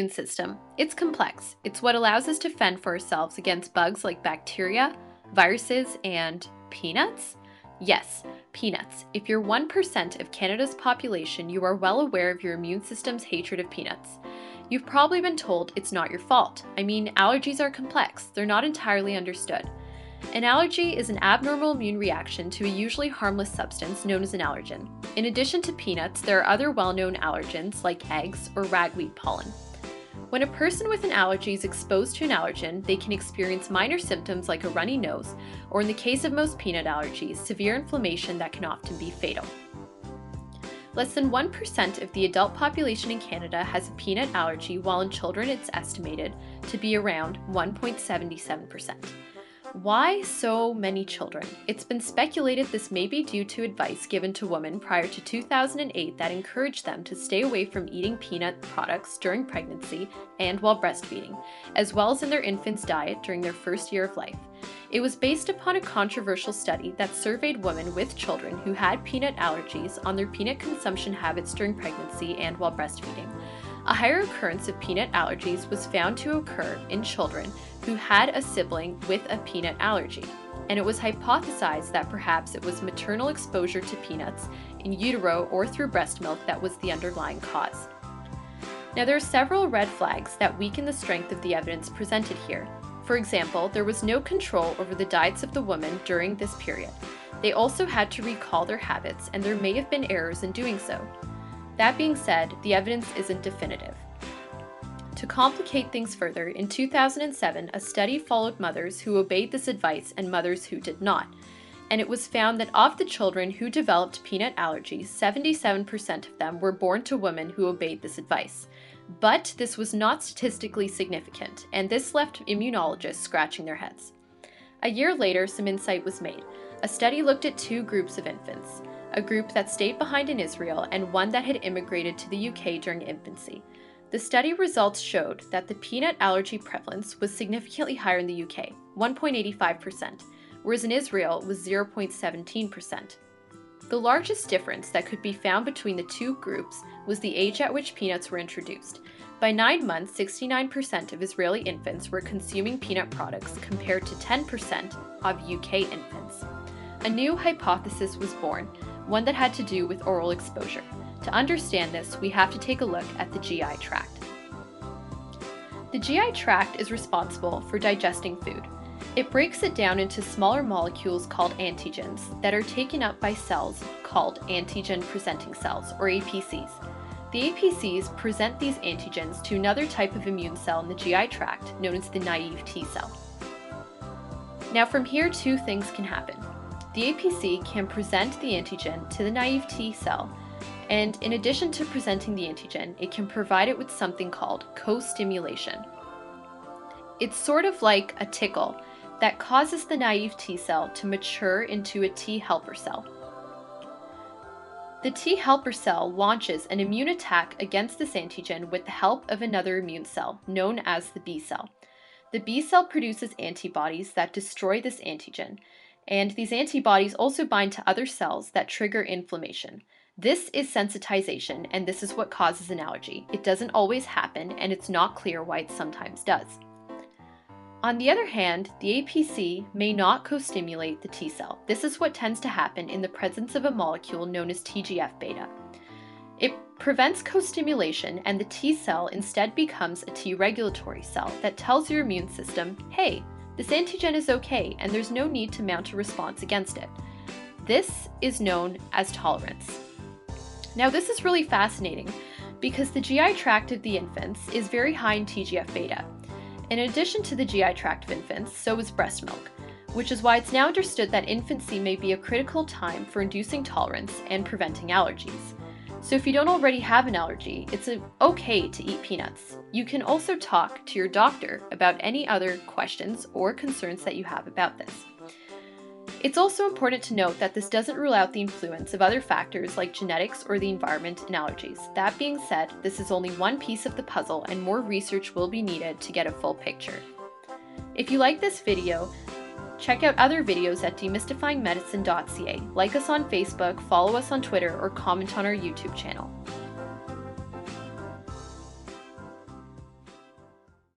Immune system. It's complex. It's what allows us to fend for ourselves against bugs like bacteria, viruses, and peanuts? Yes, peanuts. If you're 1% of Canada's population, you are well aware of your immune system's hatred of peanuts. You've probably been told it's not your fault. I mean, allergies are complex. They're not entirely understood. An allergy is an abnormal immune reaction to a usually harmless substance known as an allergen. In addition to peanuts, there are other well-known allergens like eggs or ragweed pollen. When a person with an allergy is exposed to an allergen, they can experience minor symptoms like a runny nose, or in the case of most peanut allergies, severe inflammation that can often be fatal. Less than 1% of the adult population in Canada has a peanut allergy, while in children it's estimated to be around 1.77%. Why so many children? It's been speculated this may be due to advice given to women prior to 2008 that encouraged them to stay away from eating peanut products during pregnancy and while breastfeeding, as well as in their infant's diet during their first year of life. It was based upon a controversial study that surveyed women with children who had peanut allergies on their peanut consumption habits during pregnancy and while breastfeeding. A higher occurrence of peanut allergies was found to occur in children who had a sibling with a peanut allergy, and it was hypothesized that perhaps it was maternal exposure to peanuts in utero or through breast milk that was the underlying cause. Now, there are several red flags that weaken the strength of the evidence presented here. For example, there was no control over the diets of the women during this period. They also had to recall their habits, and there may have been errors in doing so. That being said, the evidence isn't definitive. To complicate things further, in 2007, a study followed mothers who obeyed this advice and mothers who did not. And it was found that of the children who developed peanut allergies, 77% of them were born to women who obeyed this advice. But this was not statistically significant, and this left immunologists scratching their heads. A year later, some insight was made. A study looked at two groups of infants, a group that stayed behind in Israel and one that had immigrated to the UK during infancy. The study results showed that the peanut allergy prevalence was significantly higher in the UK, 1.85%, whereas in Israel it was 0.17%. The largest difference that could be found between the two groups was the age at which peanuts were introduced. By 9 months, 69% of Israeli infants were consuming peanut products compared to 10% of UK infants. A new hypothesis was born, one that had to do with oral exposure. To understand this, we have to take a look at the GI tract. The GI tract is responsible for digesting food. It breaks it down into smaller molecules called antigens that are taken up by cells called antigen-presenting cells, or APCs. The APCs present these antigens to another type of immune cell in the GI tract, known as the naive T cell. Now from here, two things can happen. The APC can present the antigen to the naive T cell, and in addition to presenting the antigen, it can provide it with something called co-stimulation. It's sort of like a tickle that causes the naive T cell to mature into a T helper cell. The T helper cell launches an immune attack against this antigen with the help of another immune cell, known as the B cell. The B cell produces antibodies that destroy this antigen, and these antibodies also bind to other cells that trigger inflammation. This is sensitization, and this is what causes an allergy. It doesn't always happen, and it's not clear why it sometimes does. On the other hand, the APC may not co-stimulate the T cell. This is what tends to happen in the presence of a molecule known as TGF-beta. It prevents co-stimulation, and the T cell instead becomes a T regulatory cell that tells your immune system, hey, this antigen is okay, and there's no need to mount a response against it. This is known as tolerance. Now, this is really fascinating because the GI tract of the infants is very high in TGF-beta. In addition to the GI tract of infants, so is breast milk, which is why it's now understood that infancy may be a critical time for inducing tolerance and preventing allergies. So if you don't already have an allergy, it's okay to eat peanuts. You can also talk to your doctor about any other questions or concerns that you have about this. It's also important to note that this doesn't rule out the influence of other factors like genetics or the environment in allergies. That being said, this is only one piece of the puzzle and more research will be needed to get a full picture. If you like this video, check out other videos at demystifyingmedicine.ca. Like us on Facebook, follow us on Twitter, or comment on our YouTube channel.